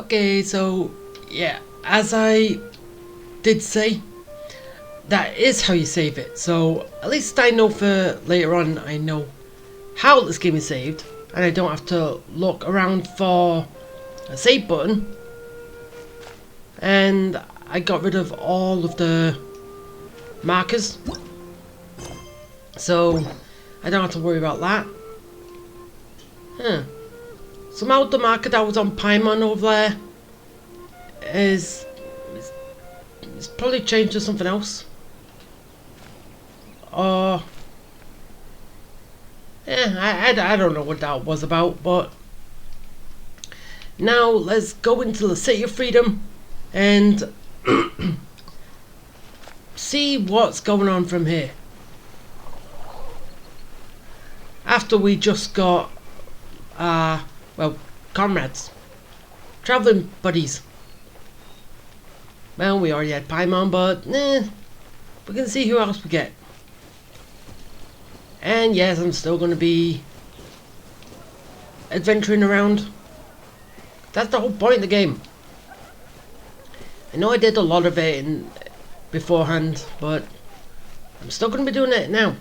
Okay, so yeah, as I did say, that is how you save it. So at least I know for later on, I know how this game is saved, and I don't have to look around for a save button. And I got rid of all of the markers, so I don't have to worry about that. Huh. Somehow the marker that was on Paimon over there is it's probably changed to something else. Or I don't know what that was about, but now let's go into the City of Freedom and see what's going on from here. After we just got well, comrades, traveling buddies. Well, we already had Paimon, but we can see who else we get. And yes, I'm still going to be adventuring around. That's the whole point of the game. I know I did a lot of it beforehand, but I'm still going to be doing it now.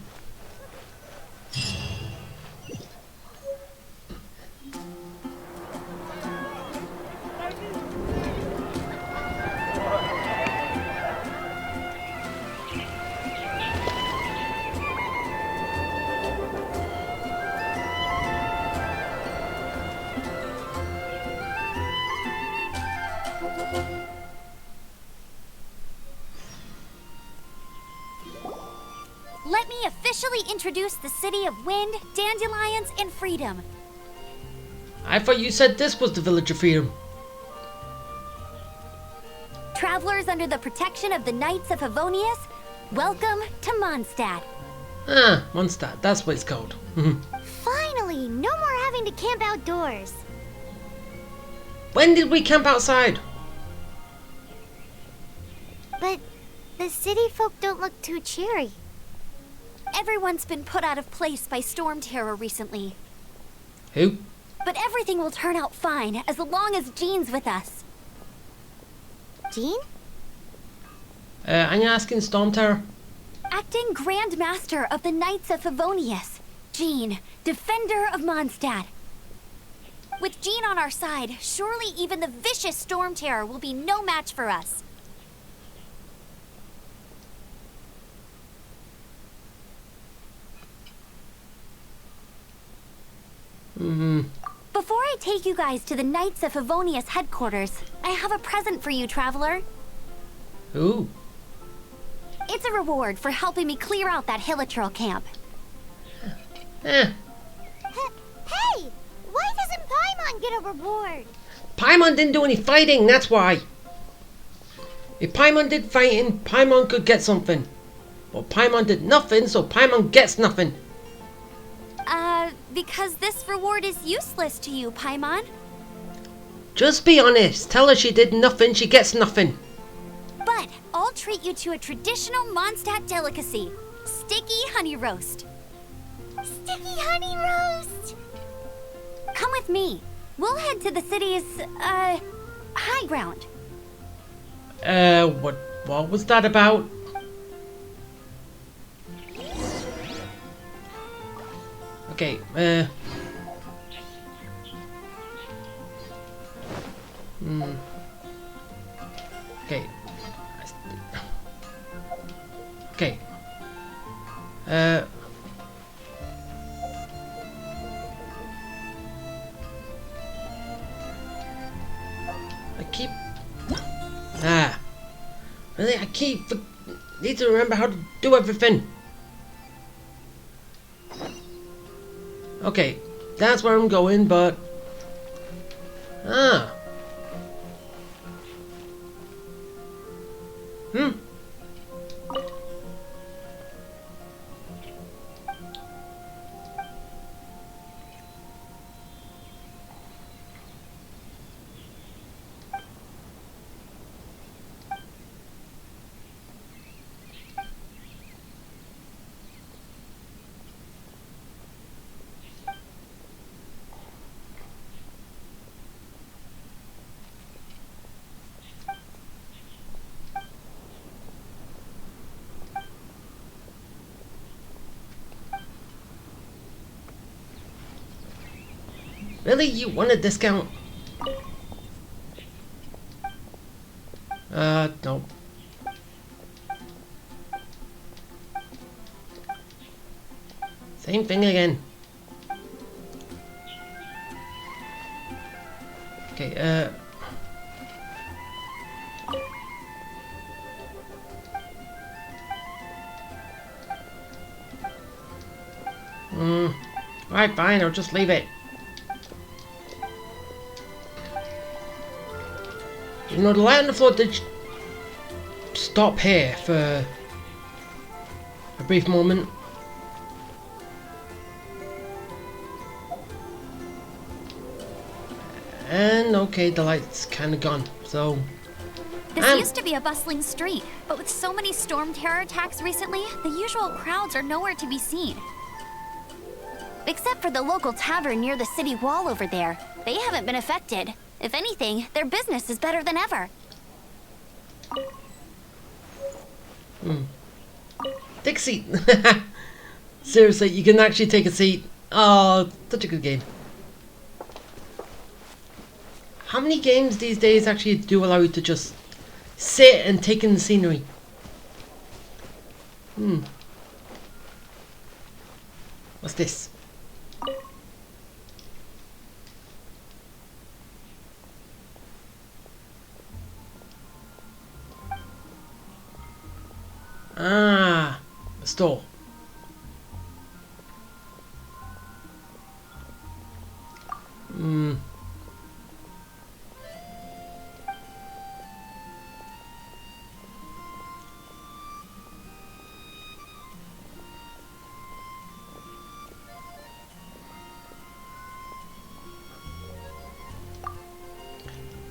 Let me officially introduce the City of Wind, Dandelions, and Freedom. I thought you said this was the Village of Freedom. Travelers under the protection of the Knights of Fevonius, welcome to Mondstadt. Ah, Mondstadt, that's what it's called. Finally, no more having to camp outdoors. When did we camp outside? But the city folk don't look too cheery. Everyone's been put out of place by storm terror recently. Who? But everything will turn out fine as long as Jean's with us. Jean? Are you asking Storm Terror? Acting Grand Master of the Knights of Fevonius, Jean, Defender of Mondstadt. With Jean on our side, surely even the vicious storm terror will be no match for us. Before I take you guys to the Knights of Fevonius headquarters, I have a present for you, Traveler. Ooh. It's a reward for helping me clear out that Hilichurl camp. Eh. Hey! Why doesn't Paimon get a reward? Paimon didn't do any fighting, that's why. If Paimon did fighting, Paimon could get something. But Paimon did nothing, so Paimon gets nothing. Because this reward is useless to you, Paimon. Just be honest. Tell her she did nothing, she gets nothing. But I'll treat you to a traditional Mondstadt delicacy, sticky honey roast. Sticky honey roast! Come with me. We'll head to the city's, high ground. What was that about? Okay, Okay. Okay. Really, need to remember how to do everything. Okay, that's where I'm going, but... Really? You want a discount? No. Same thing again. Okay, alright, fine, I'll just leave it. You know, the light on the floor did stop here for a brief moment. And okay, the light's kind of gone, so... This used to be a bustling street, but with so many storm terror attacks recently, the usual crowds are nowhere to be seen. Except for the local tavern near the city wall over there. They haven't been affected. If anything, their business is better than ever. Take a seat. Seriously, you can actually take a seat. Oh, such a good game. How many games these days actually do allow you to just sit and take in the scenery? What's this? Ah, a store.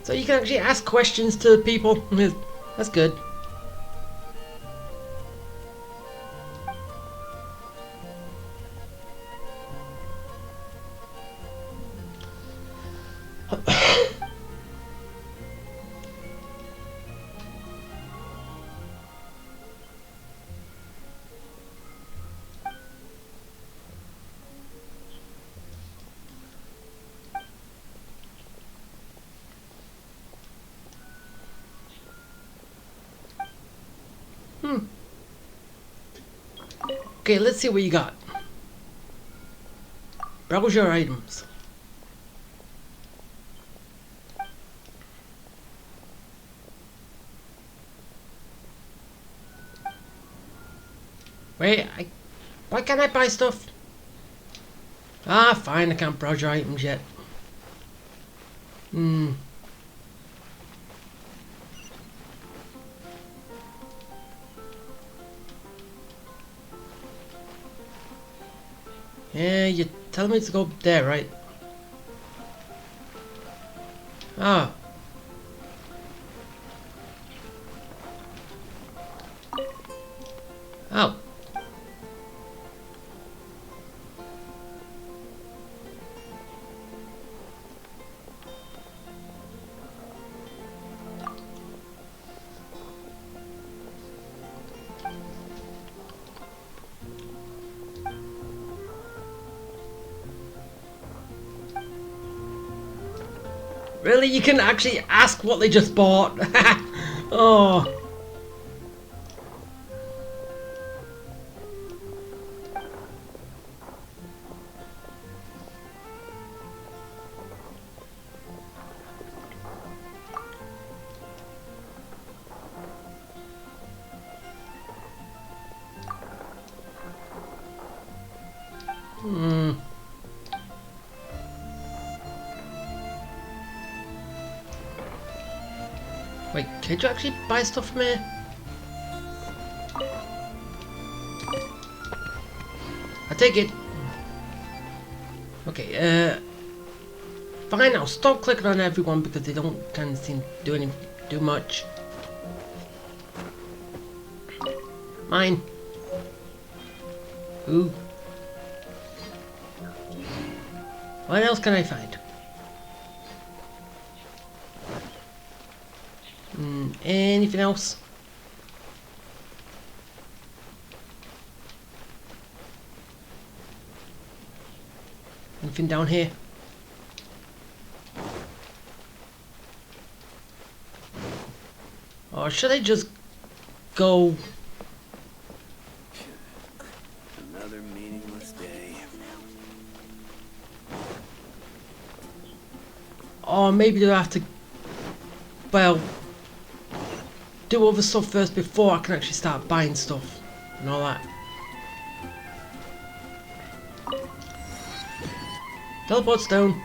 So you can actually ask questions to people. That's good. Okay, let's see what you got. Browse your items. Wait, why can't I buy stuff? Ah, fine, I can't browse your items yet. Yeah, you tell me to go there, right? Ah. Oh. Really? You can actually ask what they just bought? Oh. Wait, could you actually buy stuff from here? I take it. Okay, fine, I'll stop clicking on everyone because they don't kind of seem to do much. Mine. Ooh. What else can I find? Anything else? Anything down here? Or should I just go... Another meaningless day. Or maybe do I have to... Well... do other stuff first before I can actually start buying stuff. And all that. Teleport stone.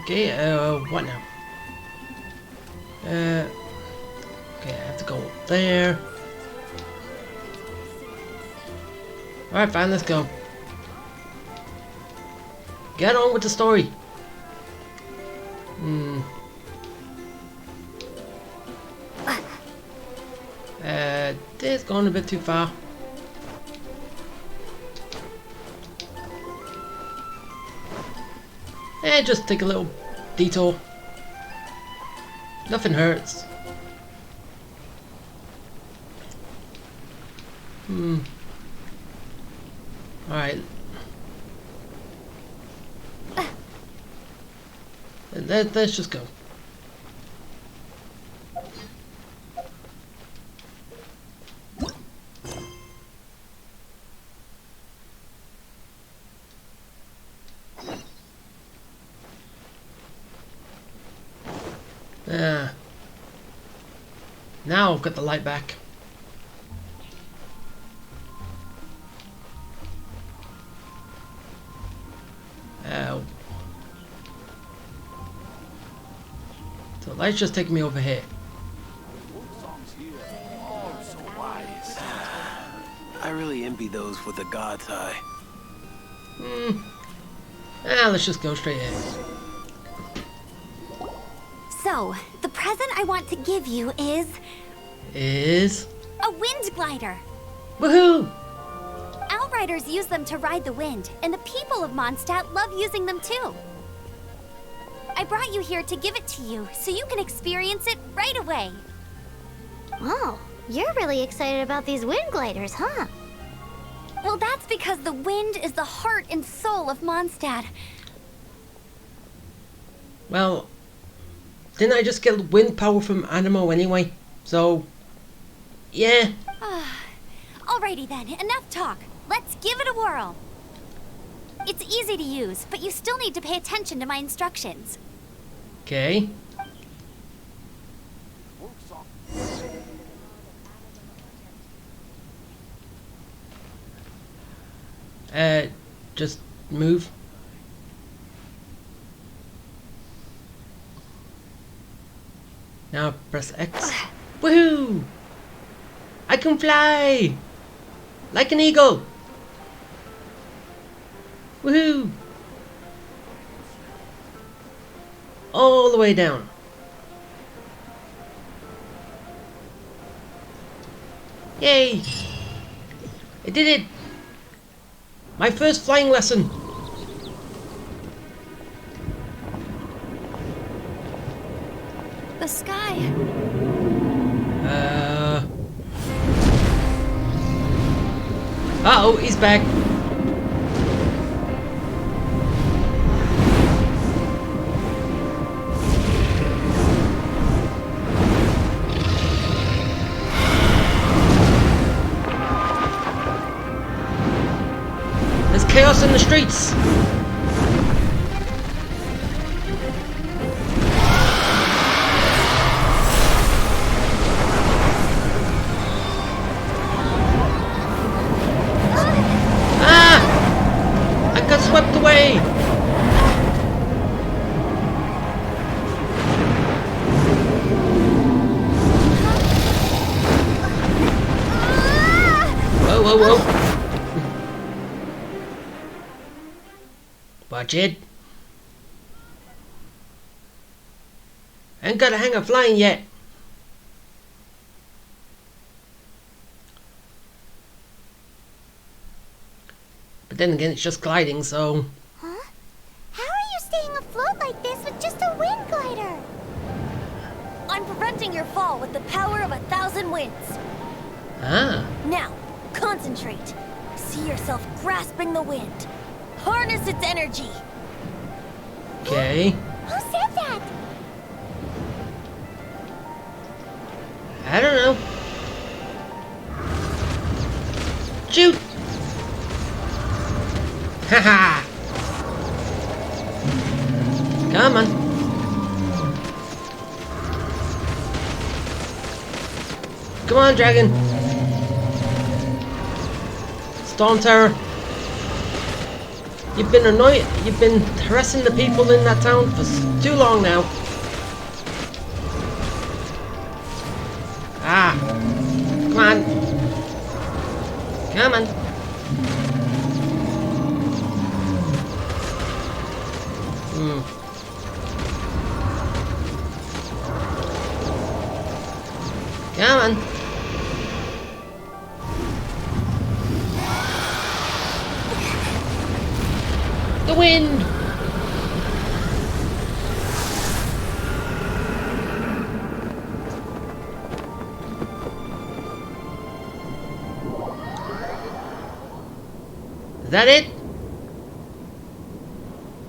Okay, what now? Okay, I have to go up there. Alright, fine, let's go. Get on with the story. This is going a bit too far. Just take a little detour. Nothing hurts. Alright. Let's just go. Now I've got the light back. So the light's just taking me over here. I really envy those with the God's eye. Let's just go straight in. So, the present I want to give you is a wind glider. Woohoo! Outriders use them to ride the wind, and the people of Mondstadt love using them too. I brought you here to give it to you, so you can experience it right away. Oh, you're really excited about these wind gliders, huh? Well, that's because the wind is the heart and soul of Mondstadt. Well, didn't I just get wind power from Animo anyway? So, yeah. Alrighty then, enough talk. Let's give it a whirl. It's easy to use, but you still need to pay attention to my instructions. Okay. Just move. Now press X. Woohoo! I can fly! Like an eagle! Woohoo! All the way down. Yay! I did it! My first flying lesson! The sky. Uh-oh, he's back. There's chaos in the streets. Swept away! Whoa, whoa, whoa! Watch it! Ain't got a hang of flying yet! But then again, it's just gliding, so... Huh? How are you staying afloat like this with just a wind glider? I'm preventing your fall with the power of 1,000 winds. Ah. Now, concentrate. See yourself grasping the wind. Harness its energy. Okay. Who said that? I don't know. Shoot! Haha! Come on. Come on, dragon. Storm Terror. You've been annoying. You've been harassing the people in that town for too long now. Ah. Come on. Come on. Come on. The wind. Is that it?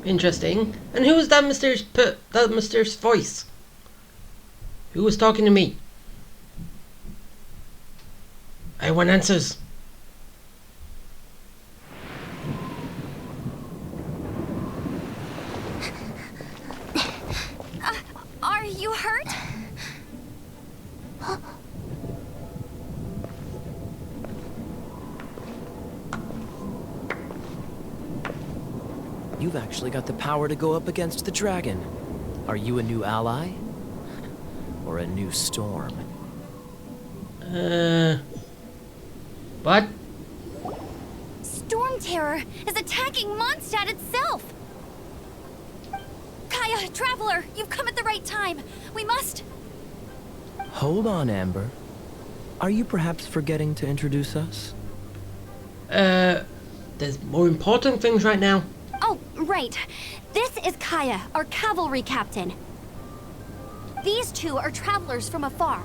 Interesting. And who was that mysterious voice? Who was talking to me? I want answers. Are you hurt? You've actually got the power to go up against the dragon. Are you a new ally? Or a new storm? What? Storm Terror is attacking Mondstadt itself! Kaya, Traveler, you've come at the right time. We must... Hold on, Amber. Are you perhaps forgetting to introduce us? There's more important things right now. Oh, right. This is Kaya, our cavalry captain. These two are travelers from afar.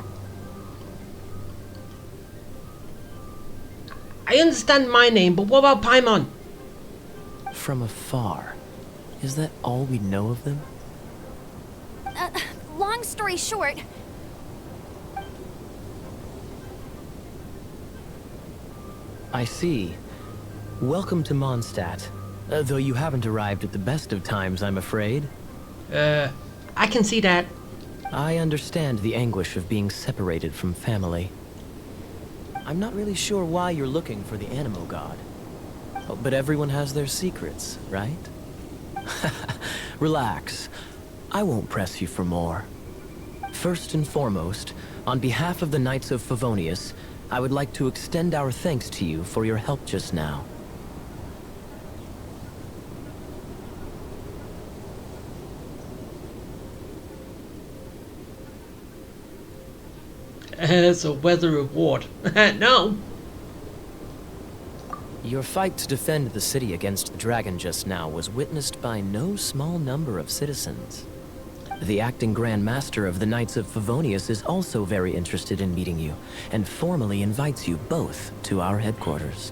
I understand my name, but what about Paimon? From afar. Is that all we know of them? Long story short, I see. Welcome to Mondstadt. Though you haven't arrived at the best of times, I'm afraid. I can see that. I understand the anguish of being separated from family. I'm not really sure why you're looking for the Animo God. Oh, but everyone has their secrets, right? Relax. I won't press you for more. First and foremost, on behalf of the Knights of Fevonius, I would like to extend our thanks to you for your help just now. As a weather reward. No. Your fight to defend the city against the dragon just now was witnessed by no small number of citizens. The acting Grand Master of the Knights of Fevonius is also very interested in meeting you, and formally invites you both to our headquarters.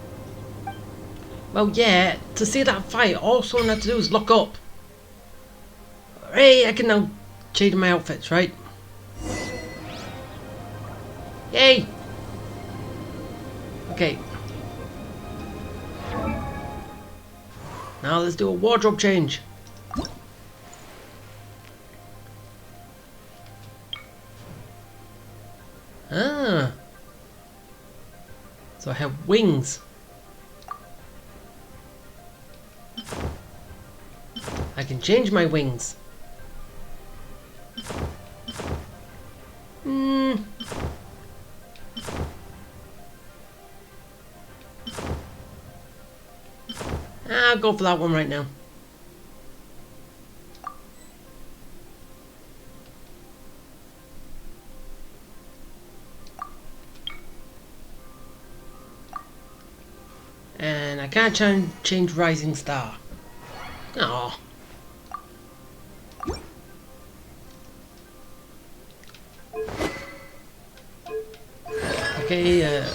Well, yeah, to see that fight, all someone had to do is look up. Hey, I can now change my outfits, right? Yay! Okay. Now let's do a wardrobe change. Ah. So I have wings. I can change my wings. I'll go for that one right now. And I can't change Rising Star. Oh. Okay,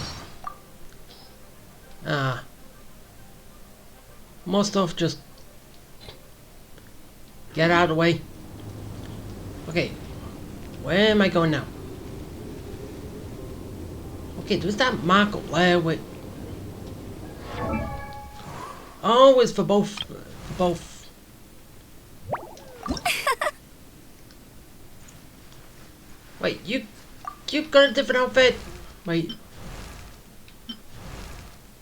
more stuff just Get out of the way. Okay. Where am I going now? Okay, there's that mark up there with... Oh, it's for both. For both. Wait, you've got a different outfit. Wait.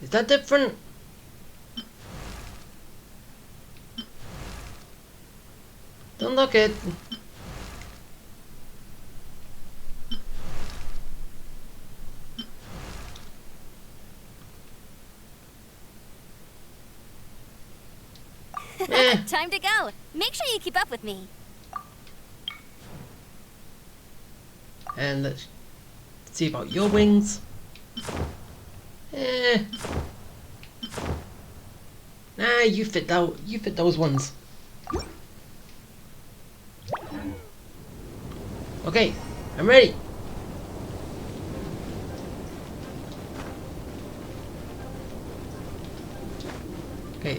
Is that different? Don't look it. Time to go. Make sure you keep up with me. And let's see about your wings. Nah, you fit out. You fit those ones. Okay, I'm ready. Okay,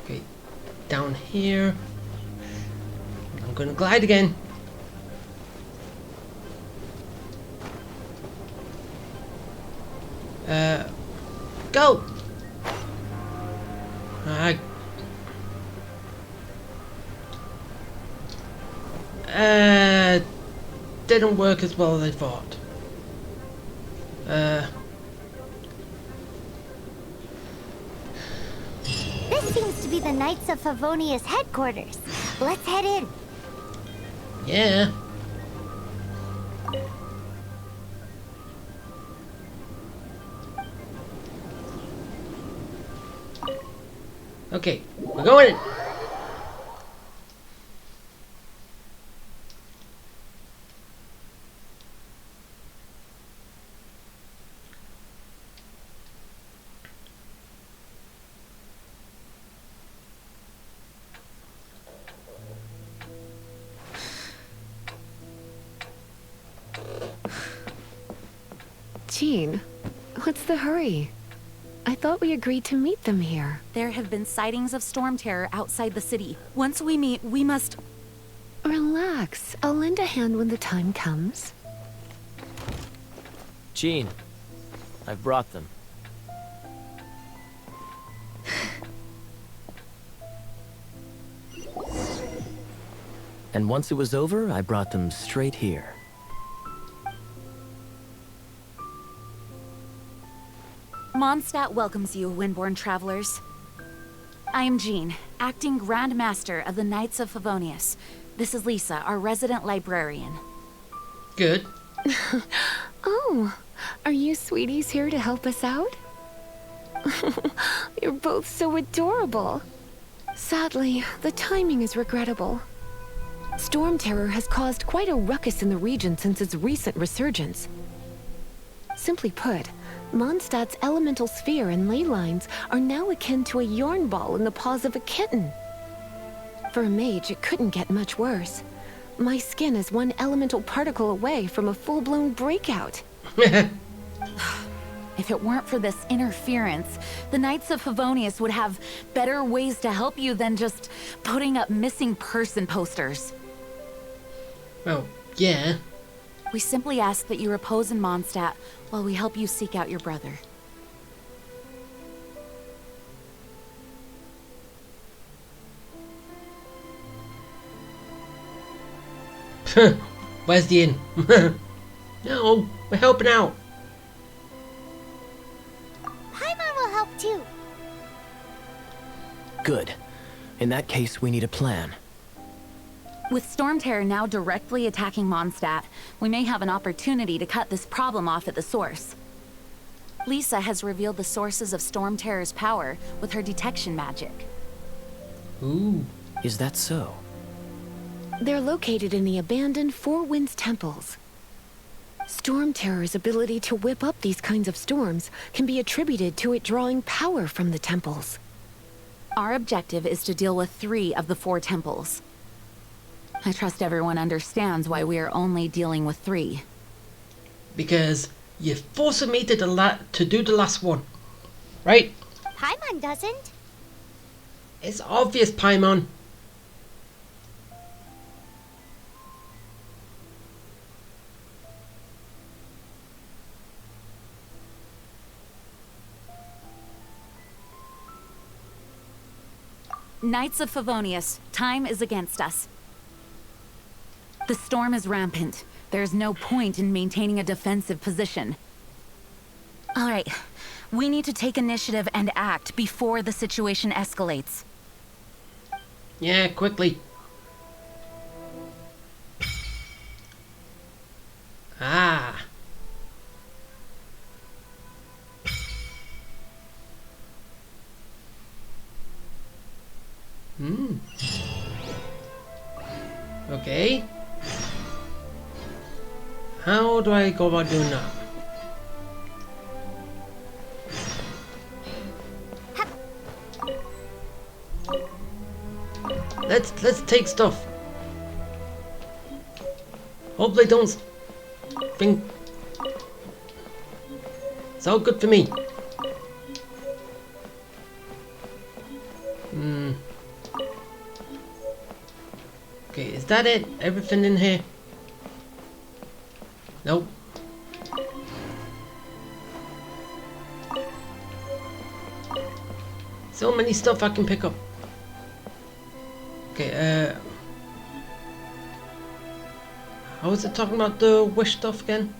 okay, down here. I'm gonna glide again. Go! Didn't work as well as I thought. This seems to be the Knights of Fevonius headquarters. Let's head in. Yeah. Okay, we're going in. Jean, what's the hurry? I thought we agreed to meet them here. There have been sightings of storm terror outside the city. Once we meet, we must... Relax. I'll lend a hand when the time comes. Jean, I've brought them. And once it was over, I brought them straight here. Mondstadt welcomes you, Windborn travelers. I am Jean, acting Grand Master of the Knights of Fevonius. This is Lisa, our resident librarian. Good. Oh, are you sweeties here to help us out? You're both so adorable. Sadly, the timing is regrettable. Storm terror has caused quite a ruckus in the region since its recent resurgence. Simply put, Mondstadt's elemental sphere and ley lines are now akin to a yarn ball in the paws of a kitten. For a mage, it couldn't get much worse. My skin is one elemental particle away from a full-blown breakout. If it weren't for this interference, the Knights of Fevonius would have better ways to help you than just putting up missing person posters. Well, yeah. We simply ask that you repose in Mondstadt while we help you seek out your brother. Where's the inn? No, we're helping out. Paimon will help too. Good. In that case, we need a plan. With Storm Terror now directly attacking Mondstadt, we may have an opportunity to cut this problem off at the source. Lisa has revealed the sources of Storm Terror's power with her detection magic. Ooh. Is that so? They're located in the abandoned Four Winds temples. Storm Terror's ability to whip up these kinds of storms can be attributed to it drawing power from the temples. Our objective is to deal with 3 of the 4 temples. I trust everyone understands why we are only dealing with 3. Because you're forcing me to do the last one. Right? Paimon doesn't. It's obvious, Paimon. Knights of Fevonius, time is against us. The storm is rampant. There's no point in maintaining a defensive position. All right, we need to take initiative and act before the situation escalates. Yeah, quickly. Ah. Okay. How do I go about doing that? Let's take stuff. Hopefully don't think it's all good for me. Okay, is that it? Everything in here? Nope. So many stuff I can pick up. Okay, how was it talking about the wish stuff again?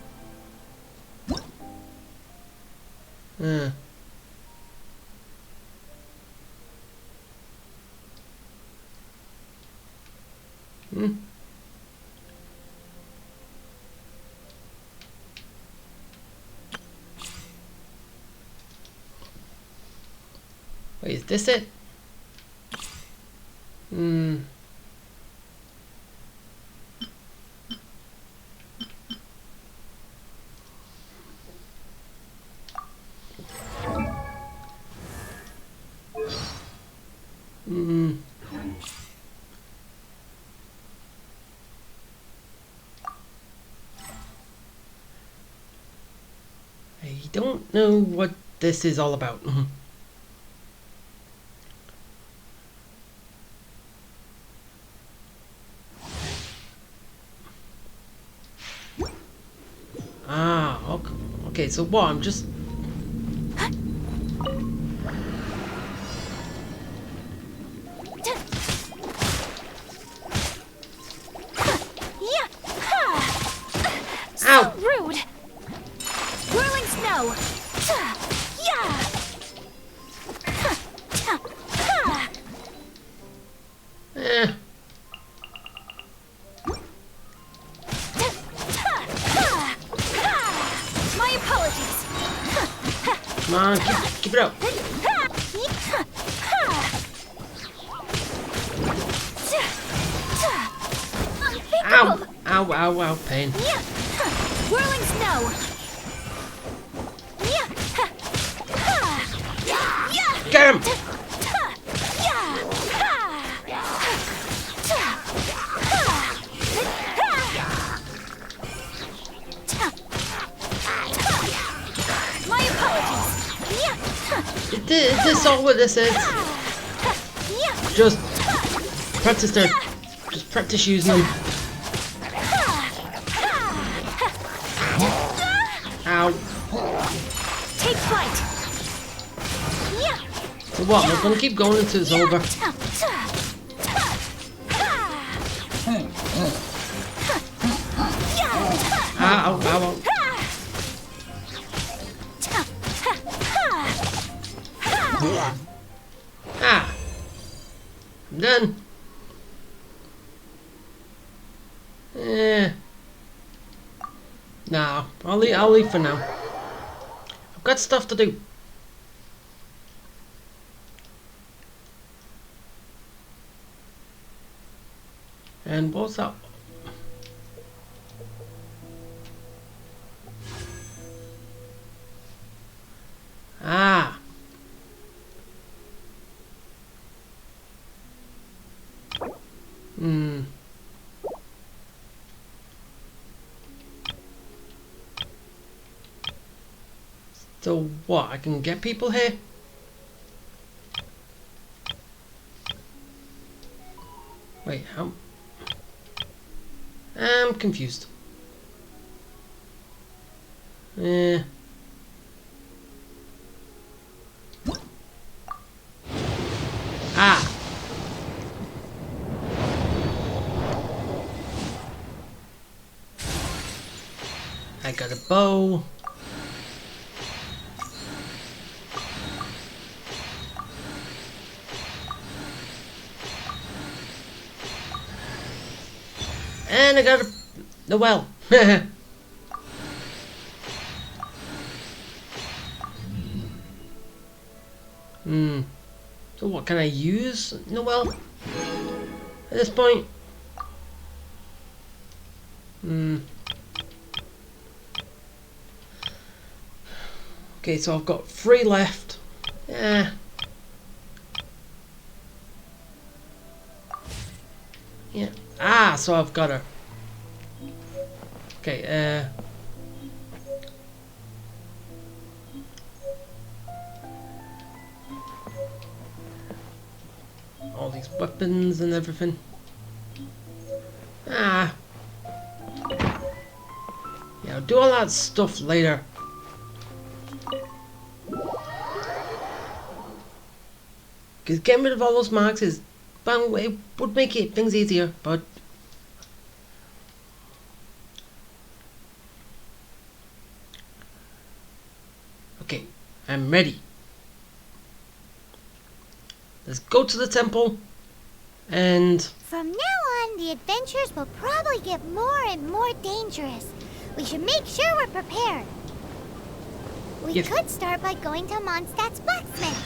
Wait, is this it? I don't know what this is all about. Ah, okay, so what? I'm just... Ow! Rude! Whirling snow! Eh. My apologies! Come on, keep it up. Ow! Ow, ow, ow, pain. Whirling snow! Get him! My apologies! Is this all what this is? Just practice there. Just practice using them. Ow. Take flight! So what? We're gonna keep going until it's over. Ow, ow, ow. Ah. I'm done. Nah, I'll leave for now. I've got stuff to do. And what's up? Ah. So what? I can get people here? Wait, how? I'm confused. Ah! I got a bow. And I got the well. So what can I use in the well at this point? Okay, so I've got 3 left. Yeah. Yeah. Ah, so I've got her. Okay, all these weapons and everything. Ah. Yeah, I'll do all that stuff later. Because getting rid of all those marks is, well, it would make things easier, but okay, I'm ready. Let's go to the temple, and From now on, the adventures will probably get more and more dangerous. We should make sure we're prepared. We Yes. could start by going to Mondstadt's blacksmith.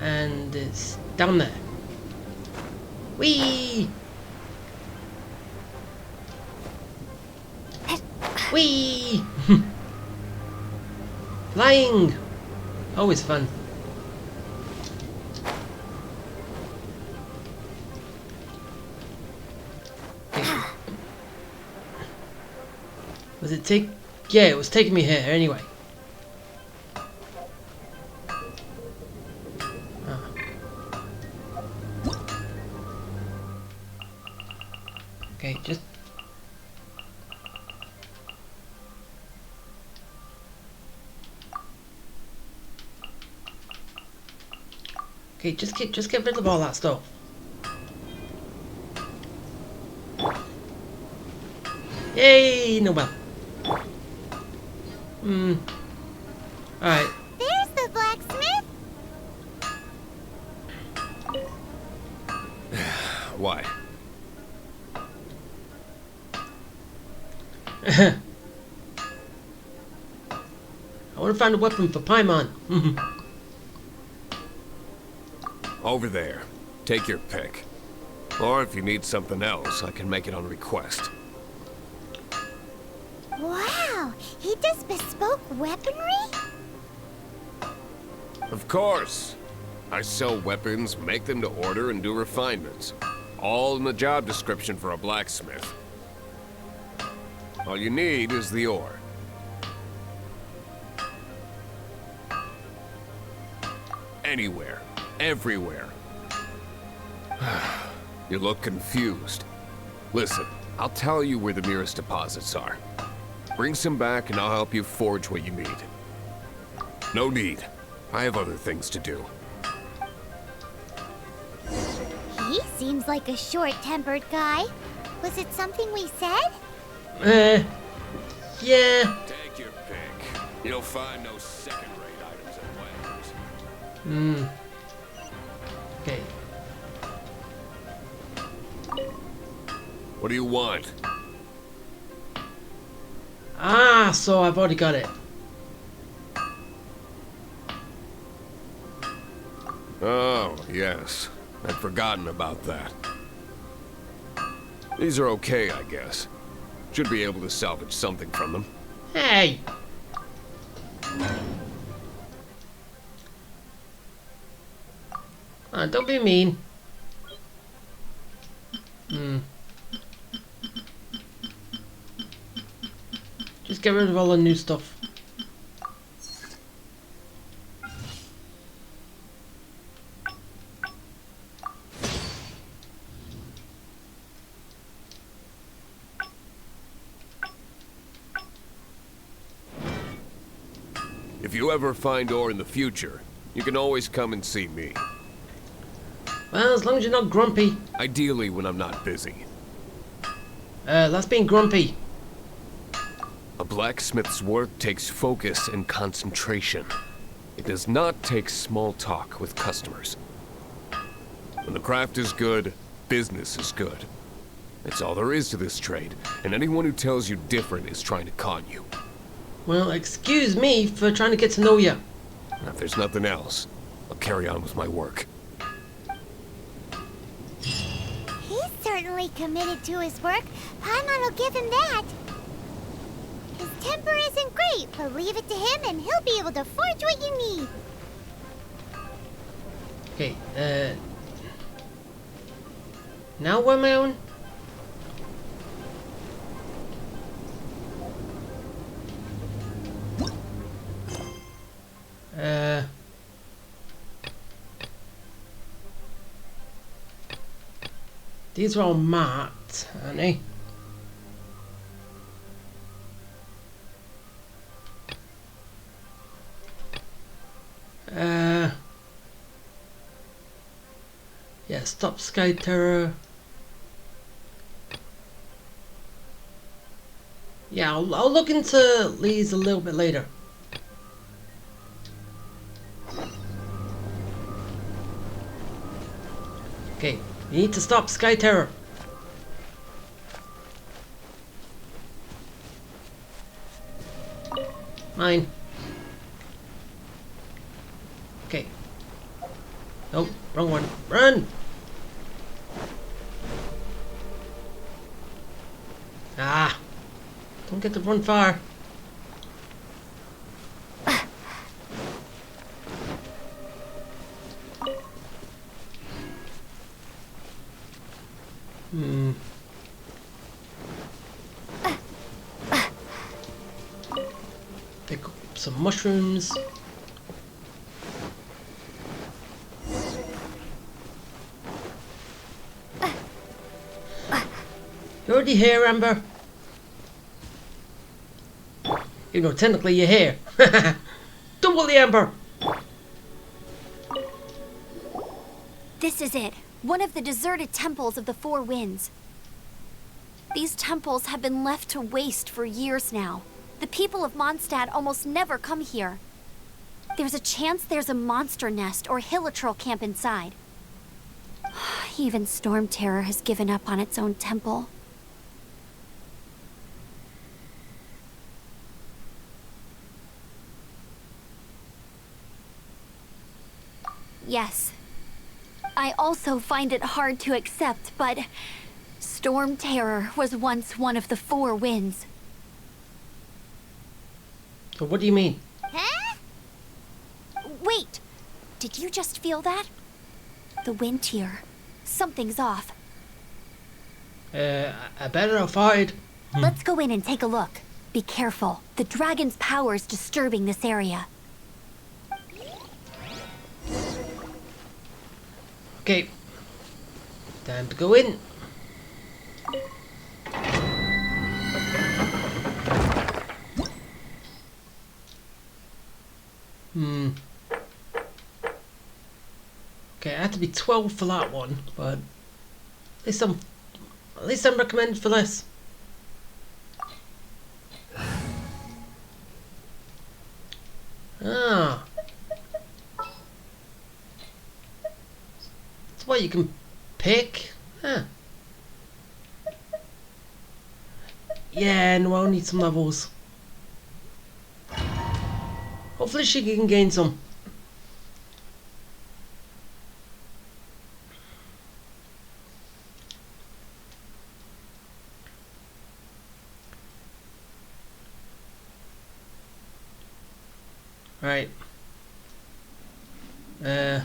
and it's down there. Whee! Whee! Flying! Always fun. Okay. Was it take? Yeah, it was taking me here anyway. Okay, just... Okay, just get rid of all that stuff. Yay, Nobel. Alright. There's the blacksmith. Why? I want to find a weapon for Paimon. Over there. Take your pick. Or if you need something else, I can make it on request. Wow, he does bespoke weaponry? Of course. I sell weapons, make them to order, and do refinements. All in the job description for a blacksmith. All you need is the ore. Anywhere. Everywhere. You look confused. Listen, I'll tell you where the nearest deposits are. Bring some back and I'll help you forge what you need. No need. I have other things to do. He seems like a short-tempered guy. Was it something we said? Yeah. Take your pick. You'll find no second-rate items at Landers. Okay. What do you want? Ah, so I've already got it. Oh, yes. I'd forgotten about that. These are okay, I guess. Should be able to salvage something from them. Hey. Don't be mean. Just get rid of all the new stuff. If you ever find ore in the future, you can always come and see me. Well, as long as you're not grumpy. Ideally when I'm not busy. That's being grumpy. A blacksmith's work takes focus and concentration. It does not take small talk with customers. When the craft is good, business is good. That's all there is to this trade, and anyone who tells you different is trying to con you. Well, excuse me for trying to get to know you. If there's nothing else, I'll carry on with my work. He's certainly committed to his work. Paimon will give him that. His temper isn't great, but leave it to him and he'll be able to forge what you need. Okay, now what am I on? These are all marked, aren't they? Yeah, stop Sky Terror. Yeah, I'll look into these a little bit later. Okay, you need to stop Sky Terror. Mine. Okay. Nope, wrong one. Run! Ah! Don't get to run far. Pick up some mushrooms. You're already here, Amber. You know, technically you're here. Double the Amber. This is it. One of the deserted temples of the Four Winds. These temples have been left to waste for years now. The people of Mondstadt almost never come here. There's a chance there's a monster nest or hilitrol camp inside. Even Storm Terror has given up on its own temple. Yes. I also find it hard to accept, but Storm Terror was once one of the Four Winds. So what do you mean? Huh? Wait! Did you just feel that? The wind here. Something's off. I better avoid. Let's go in and take a look. Be careful. The dragon's power is disturbing this area. Okay. Time to go in. Okay, I had to be 12 for that one, but at least I'm recommended for this. Ah. That's what you can pick. Huh. Yeah, no, I'll need some levels. Hopefully she can gain some. Right. Okay.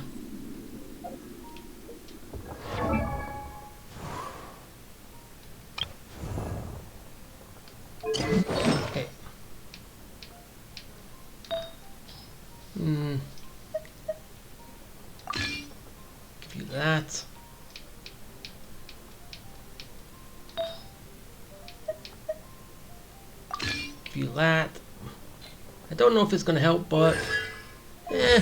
Give you that. Give you that. I don't know if it's gonna help, but eh.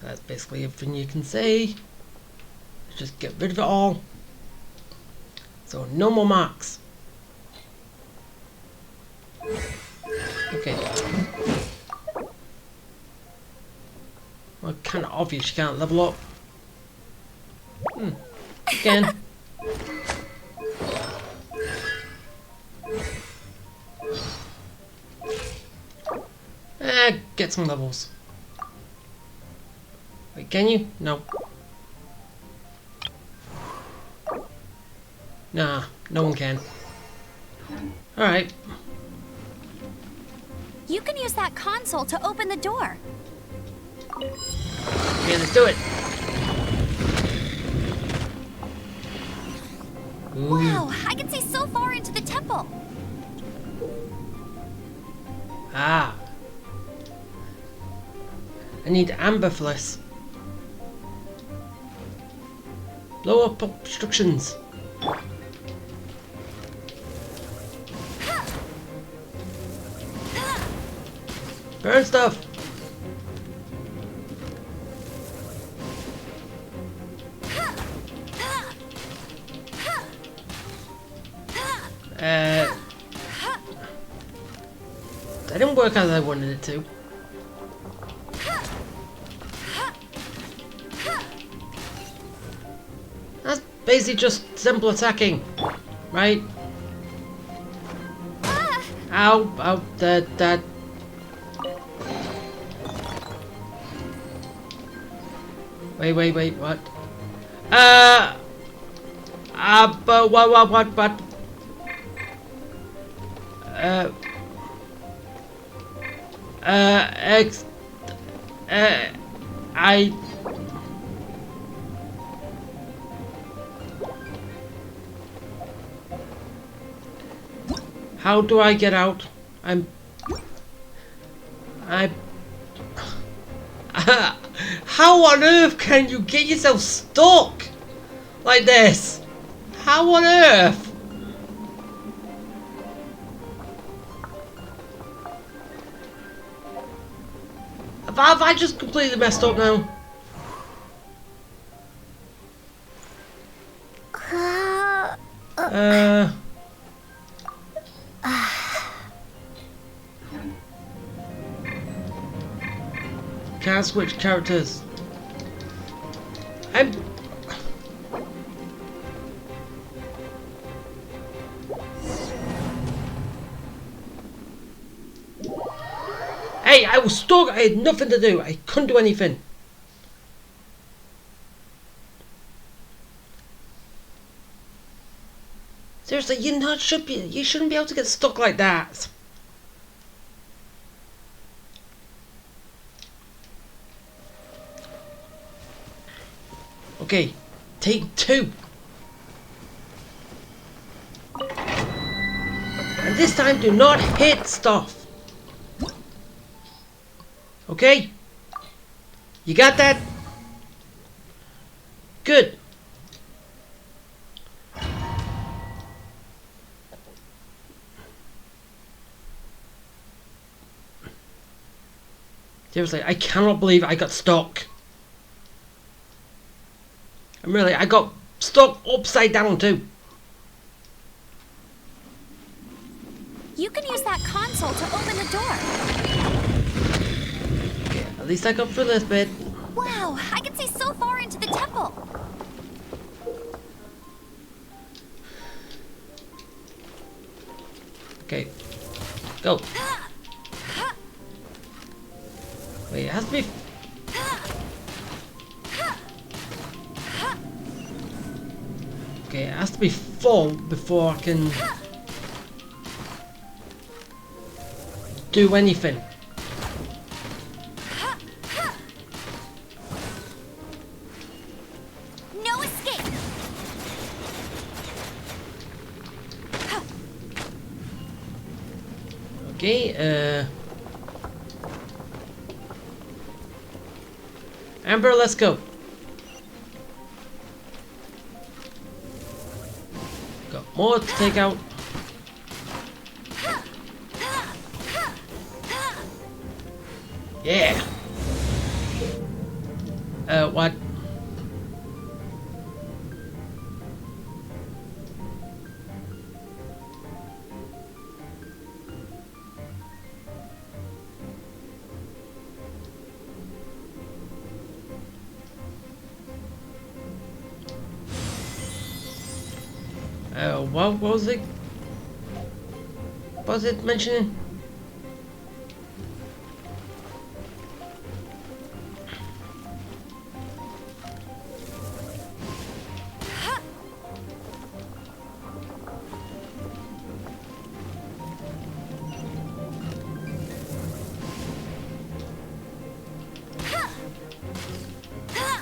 That's basically everything you can say. Just get rid of it all. So no more marks. Okay. Well, kind of obvious you can't level up. Again. Get some levels. Wait, can you? No. Nah, no one can. Alright. You can use that console to open the door. Okay, let's do it. Ooh. Wow, I can see so far into the temple. Ah. I need amber for this. Blow up obstructions. Burn stuff. That didn't work as I wanted it to. That's basically just simple attacking, right? Ow, ow, that. Wait, what? But what? I. How do I get out? How on earth can you get yourself stuck like this? How on earth? Have I just completely messed up now? Can't switch characters. Hey, I was stuck. I had nothing to do. I couldn't do anything. Seriously, you shouldn't be able to get stuck like that. Okay, take 2. And this time do not hit stuff. Okay? You got that? Good. Seriously, I cannot believe I got stuck. And really, I got stuck upside down too. You can use that console to open the door. Okay, at least I got through this bit. Wow, I can see so far into the temple. Okay, go. Wait, it has to be... Okay, it has to be full before I can do anything. No escape. Okay, Amber, let's go. Got more to take out. Yeah. What? What was it? What was it mentioning?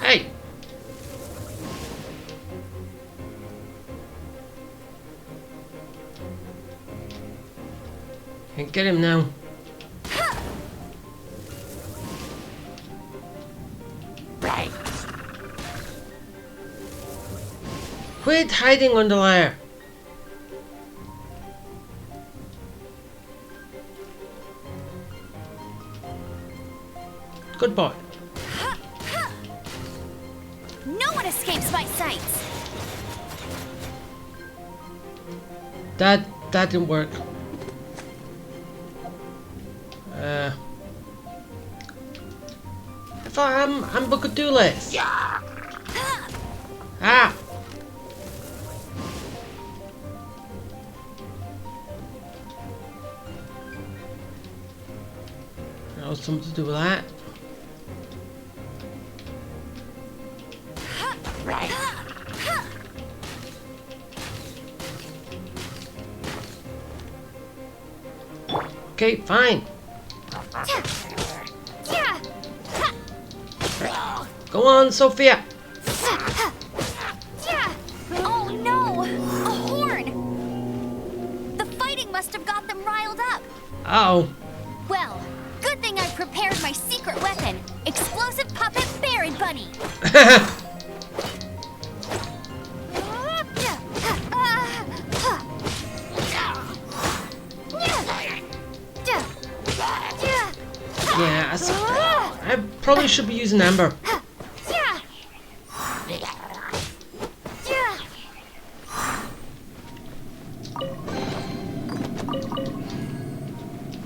Hey! Can't get him now. Quit hiding under there. Good boy. No one escapes my sights. That didn't work. I thought Amber could do this. Ah! That was something to do with that. Okay, fine. Go on, Sophia. Oh no! A horn! The fighting must have got them riled up. Uh-oh. Well, good thing I prepared my secret weapon, explosive puppet Baron Bunny. Yeah, I probably should be using Amber.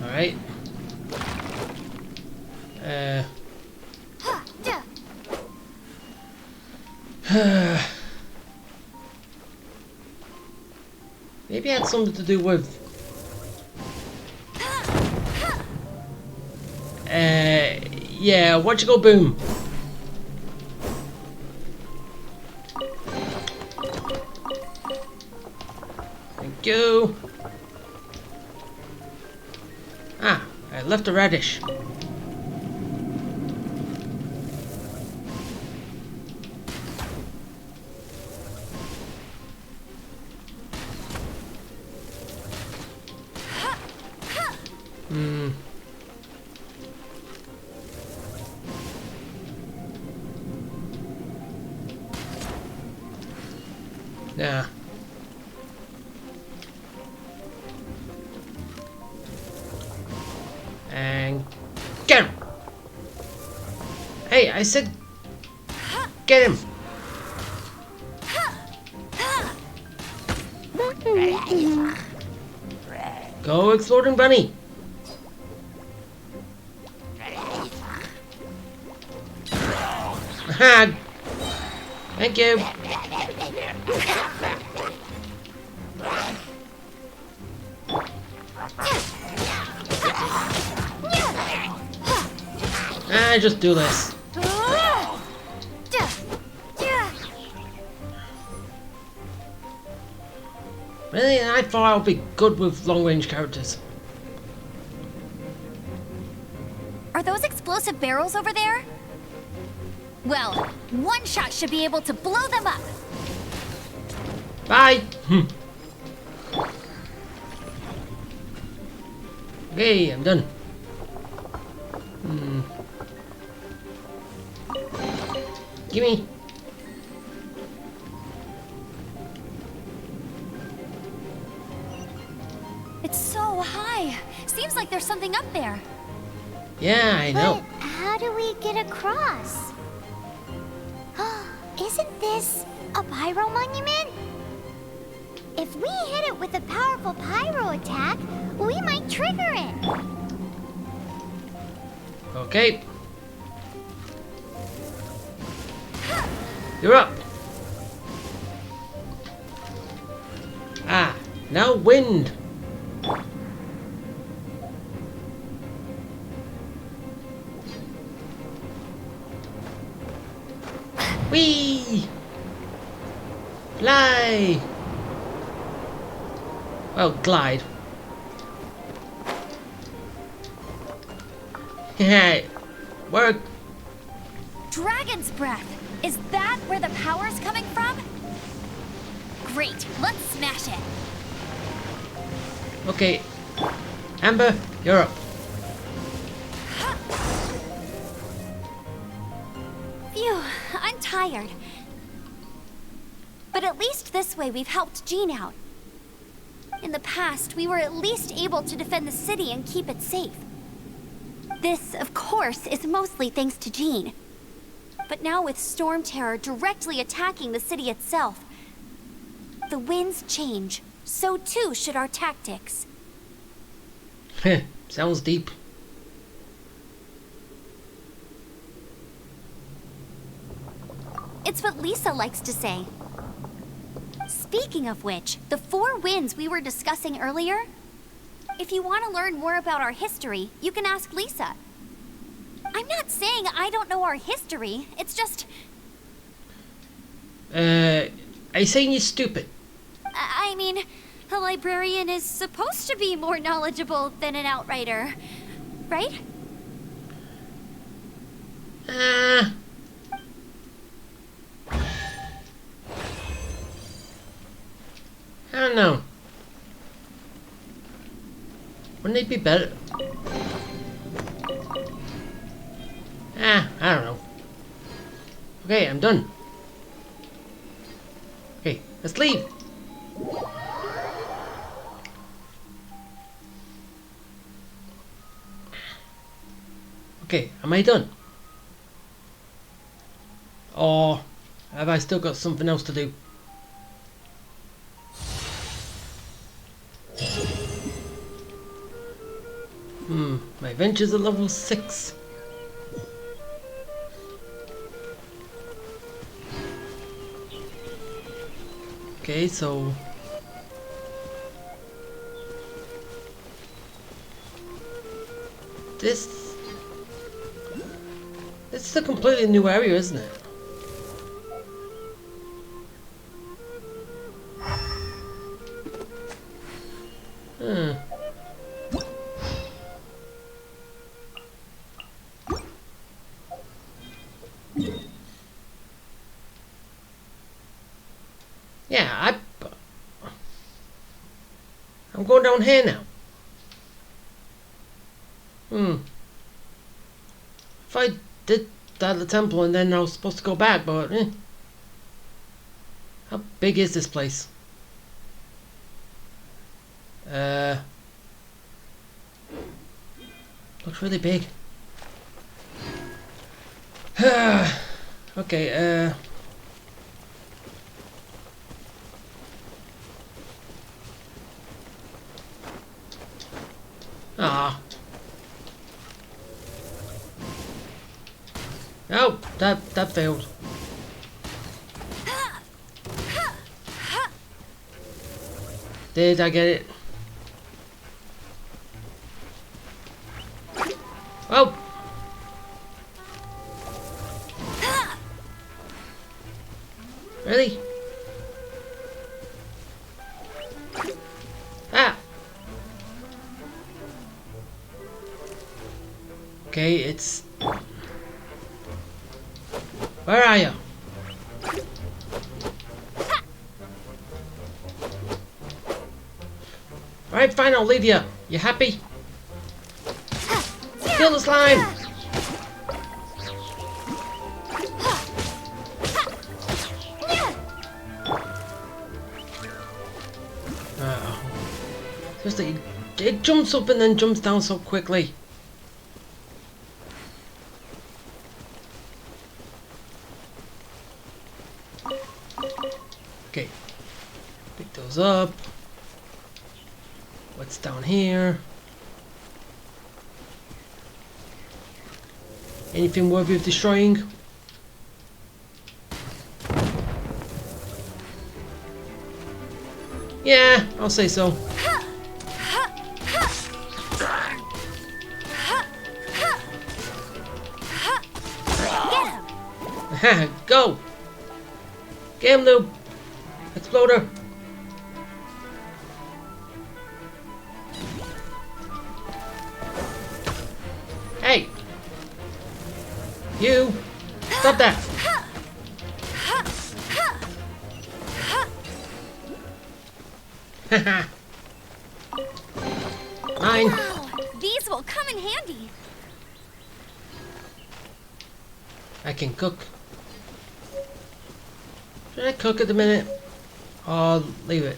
Alright. Maybe it had something to do with yeah, watch it go boom. Thank you. Ah, I left a radish. Yeah. And get him. Hey, I said get him. Go exploding bunny. Aha. Thank you. I just do this. Really, I thought I would be good with long-range characters. Are those explosive barrels over there? Well, one shot should be able to blow them up. Bye. Okay, I'm done. Gimme. It's so high. Seems like there's something up there. Yeah, I know. But how do we get across? Isn't this a pyro monument? If we hit it with a powerful pyro attack, we might trigger it. Okay. You're up. Ah, now wind. Whee! Fly! Well, glide. Hey, work. Dragon's breath. Is that where the power's coming from? Great, let's smash it. Okay, Amber, you're up. Phew, I'm tired. But at least this way we've helped Jean out. In the past, we were at least able to defend the city and keep it safe. This, of course, is mostly thanks to Jean. But now with Storm Terror directly attacking the city itself, the winds change. So too should our tactics. Heh, sounds deep. It's what Lisa likes to say. Speaking of which, the 4 winds we were discussing earlier, if you want to learn more about our history, you can ask Lisa. I'm not saying I don't know our history, it's just... Are you saying you're stupid? I mean, a librarian is supposed to be more knowledgeable than an outrider, right? I don't know. Wouldn't they be better? I don't know. Okay, I'm done. Okay, let's leave. Okay, am I done? Or have I still got something else to do? My adventure's at level 6. Okay, so... This is a completely new area, isn't it? Yeah, I'm going down here now. If I did that at the temple and then I was supposed to go back, but how big is this place? Looks really big. Okay, Oh, that failed. Did I get it? Oh! Really? Ah! Okay, it's... Where are you? Alright, fine, I'll leave you. You happy? Kill the slime! Just that it jumps up and then jumps down so quickly. Okay. Pick those up. What's down here? Anything worthy of destroying? Yeah, I'll say so. Go! Get him, Lou! Exploder! Hey! You! Stop that! Haha! Mine! Wow, these will come in handy. I can cook. Should I cook at the minute? Or leave it?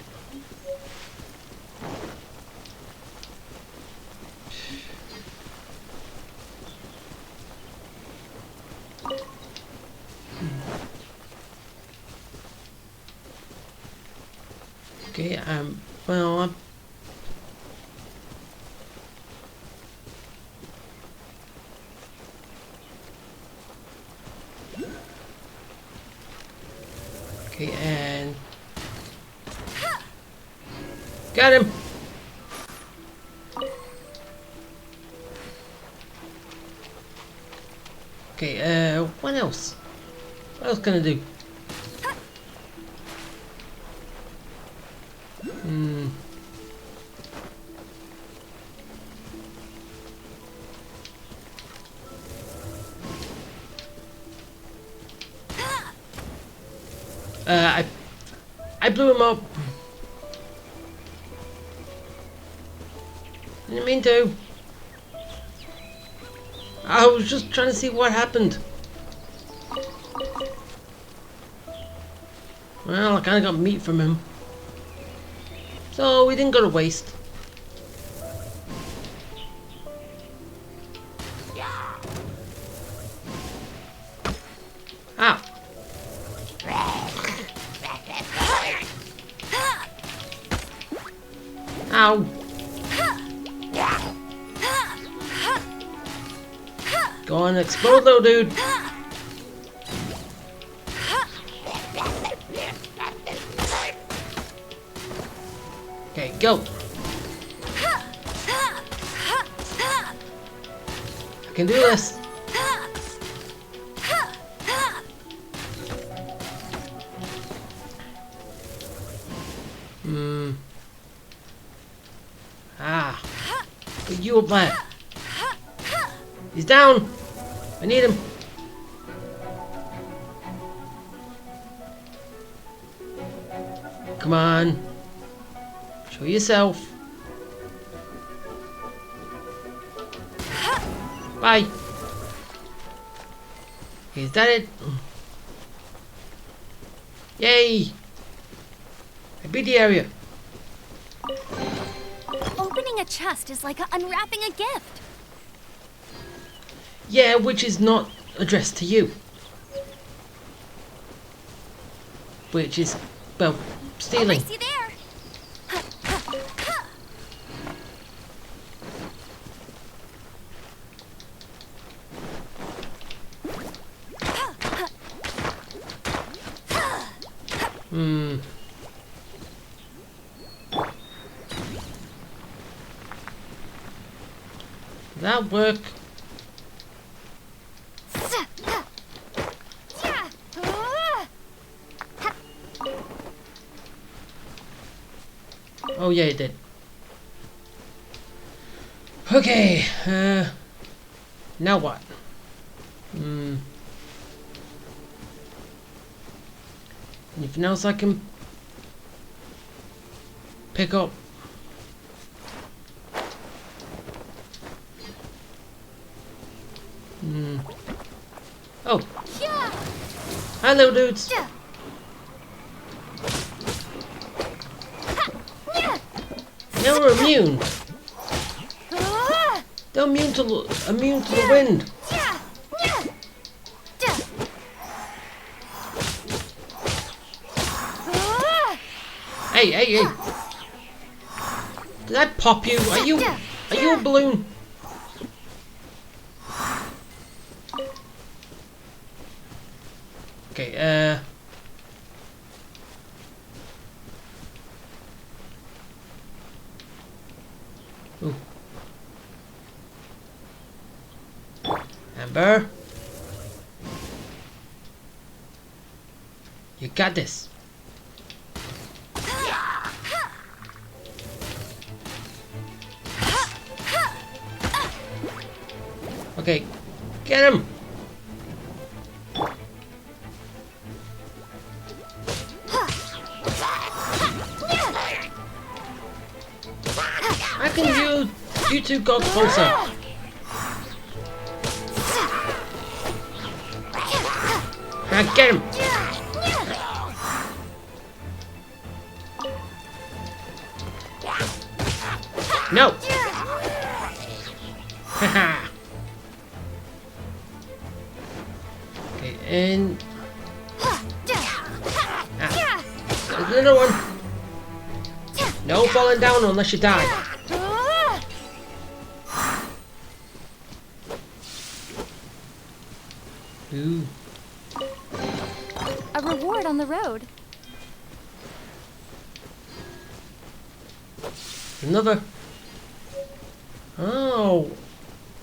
Okay, well, I'm... Okay, and... Got him! Okay, what else? What else can I do? I blew him up. Didn't mean to. I was just trying to see what happened. Well, I kind of got meat from him. So we didn't go to waste. Ow. Ow. Go on, explode though, dude. Okay, go. I can do this. Put you up there. He's down. I need him. Come on. Show yourself. Bye. Is that it? Yay! I beat the area. Opening a chest is like unwrapping a gift. Yeah, which is not addressed to you. Which is, well, stealing. I see there. That work? Oh yeah, it did. Okay, now what? Anything else I can pick up? Oh. Hi, little dudes. No. They were immune. They're immune to the wind. Hey, hey, hey! Did I pop you? Are you a balloon? Okay, ooh. Amber. You got this. Okay, get him. How can you two got closer? Get him. No. Haha. Okay, and there's another one. No falling down unless you die. Ooh. A reward on the road. Another. Oh,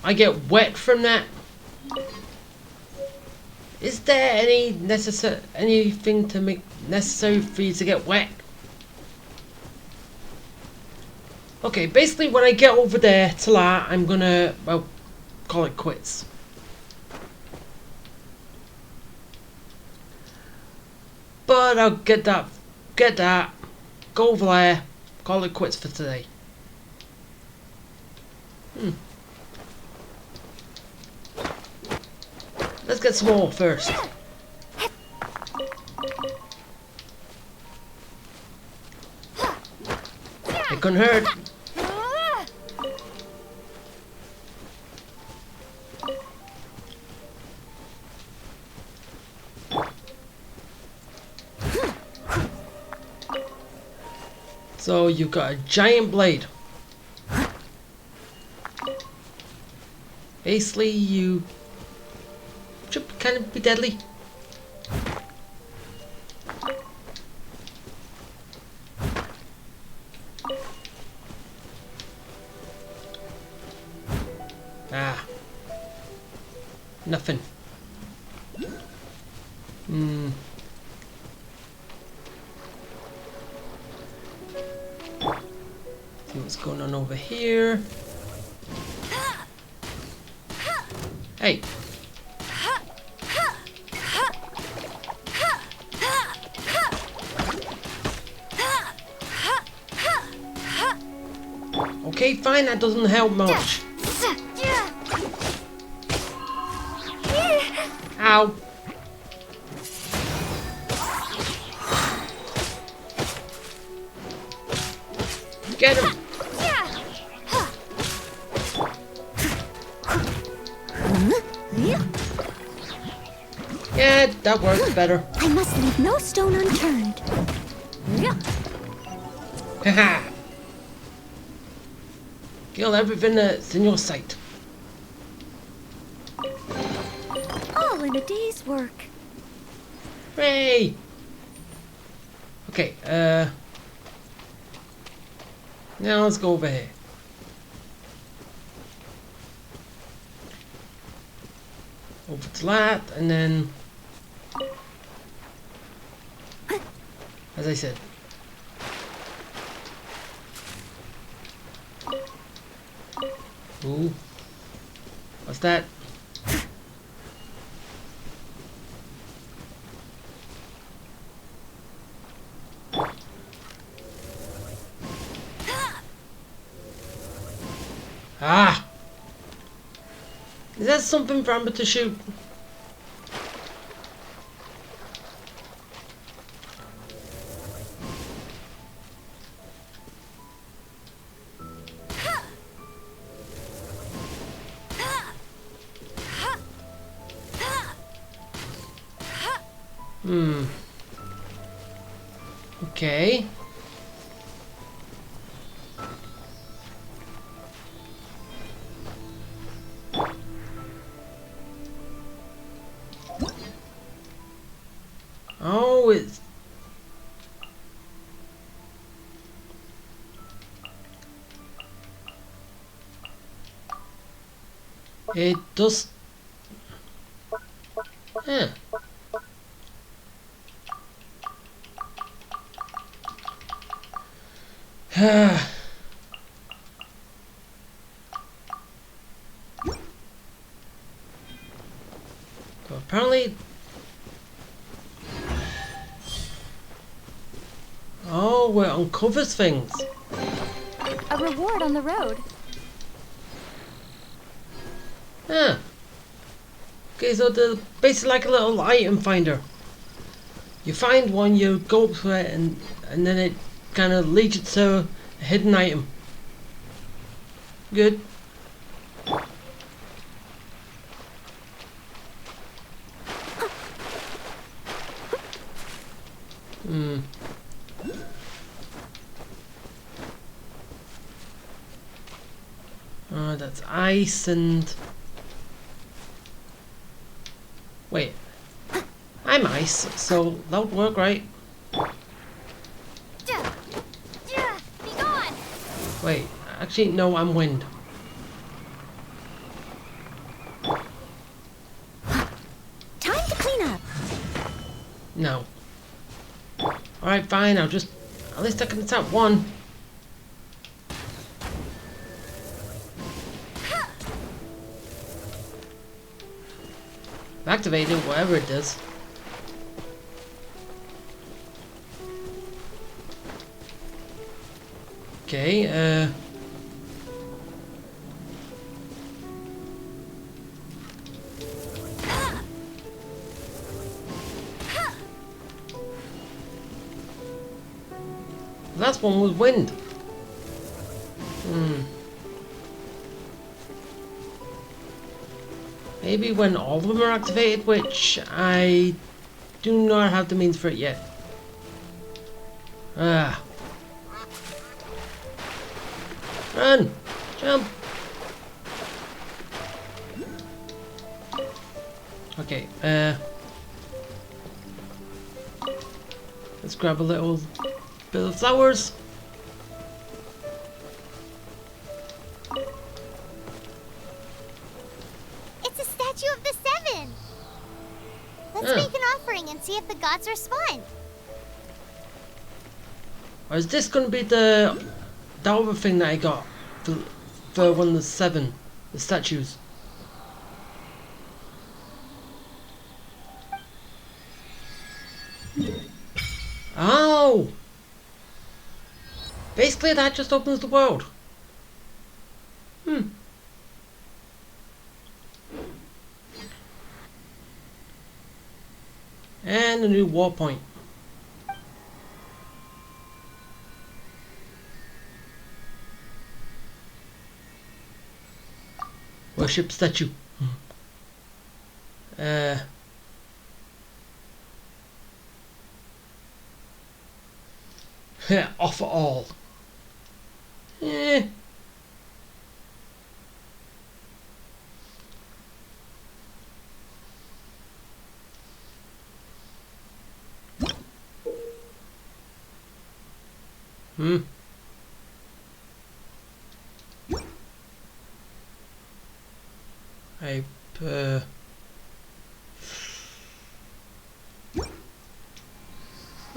I get wet from that. Is there anything to make necessary for you to get wet? Okay, basically when I get over there to that, I'm gonna, well, call it quits. But I'll get that, go over there, call it quits for today. Let's get some more first. It couldn't hurt. So you got a giant blade. Basically, you should kind of be deadly. Ah, nothing. See what's going on over here. Hey. Okay, fine, that doesn't help much. Ow. Get him. Yeah, that works better. I must leave no stone unturned. Haha. Kill everything that's in your sight. All in a day's work. Hooray! Okay, now let's go over here. Over to that, and then, as I said. Ooh. What's that? Ah! Is that something for Amber to shoot? Okay. Oh, it's... It does... Yeah. So apparently... Oh, it uncovers things. A reward on the road. Yeah. Okay, so the basically like a little item finder. You find one, you go up to it, and then it kind of leads you to a hidden item. Good. That's ice and... Wait. I'm ice, so that would work, right? Be gone! Wait, actually, no, I'm wind. Time to clean up. No. Alright, fine, I'll just... At least I can attack one. Activate it, whatever it does. Okay, last one was wind. Maybe when all of them are activated, which I do not have the means for it yet. Run! Jump! Okay, let's grab a little bit of flowers. It's a statue of the Seven. Let's make an offering and see if the gods respond. Or is this gonna be the other thing that I got for one of the 7, the statues? Oh! Basically that just opens the world. And a new war point. Worship statue. Offer all.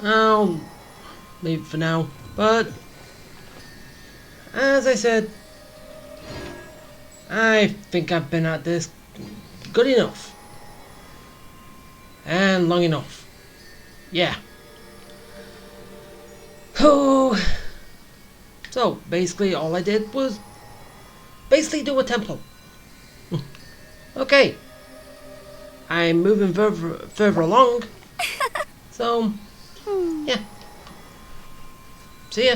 I'll leave it for now, but as I said, I think I've been at this good enough and long enough. Yeah. Oh. So basically all I did was basically do a temple. Okay. I'm moving further along. So yeah. See ya.